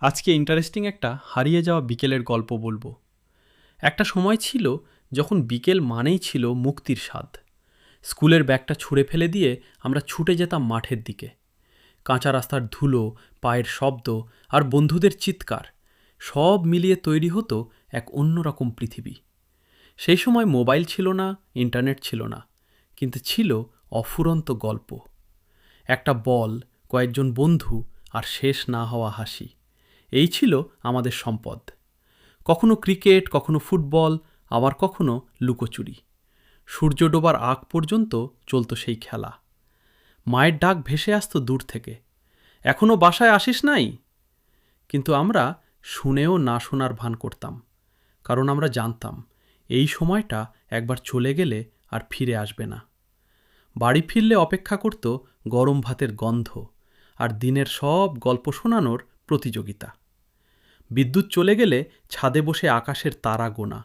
আজকে ইন্টারেস্টিং একটা হারিয়ে যাওয়া বিকেলের গল্প বলবো। একটা সময় ছিল যখন বিকেল মানেই ছিল মুক্তির স্বাদ। স্কুলের ব্যাগটা ছুঁড়ে ফেলে দিয়ে আমরা ছুটে যেতাম মাঠের দিকে। কাঁচা রাস্তার ধুলো, পায়ের শব্দ আর বন্ধুদের চিৎকার সব মিলিয়ে তৈরি হতো এক অন্যরকম পৃথিবী। সেই সময় মোবাইল ছিল না, ইন্টারনেট ছিল না, কিন্তু ছিল অফুরন্ত গল্প। একটা বল, কয়েকজন বন্ধু আর শেষ না হওয়া হাসি, এই ছিল আমাদের সম্পদ। কখনো ক্রিকেট, কখনো ফুটবল, আবার কখনো লুকোচুরি। সূর্য ডোবার আগ পর্যন্ত চলত সেই খেলা। মায়ের ডাক ভেসে আসতো দূর থেকে, এখনো বাসায় আসিস নাই? কিন্তু আমরা শুনেও না শোনার ভান করতাম, কারণ আমরা জানতাম এই সময়টা একবার চলে গেলে আর ফিরে আসবে না। বাড়ি ফিরলে অপেক্ষা করত গরম ভাতের গন্ধ আর দিনের সব গল্প শোনানোর প্রতিযোগিতা। বিদ্যুৎ চলে গেলে ছাদে বসে আকাশের তারা গোনা,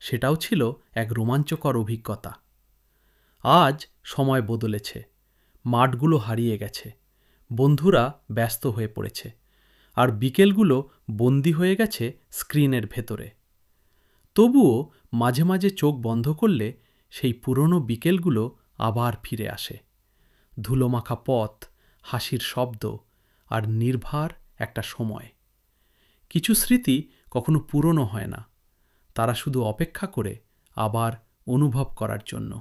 সেটাও ছিল এক রোমাঞ্চকর অভিজ্ঞতা। আজ সময় বদলেছে, মাঠগুলো হারিয়ে গেছে, বন্ধুরা ব্যস্ত হয়ে পড়েছে, আর বিকেলগুলো বন্দী হয়ে গেছে স্ক্রিনের ভেতরে। তবুও মাঝে মাঝে চোখ বন্ধ করলে সেই পুরনো বিকেলগুলো আবার ফিরে আসে। ধুলোমাখা পথ, হাসির শব্দ আর নির্ভার একটা সময়। কিছু স্মৃতি কখনো পুরনো হয় না, তারা শুধু অপেক্ষা করে আবার অনুভব করার জন্য।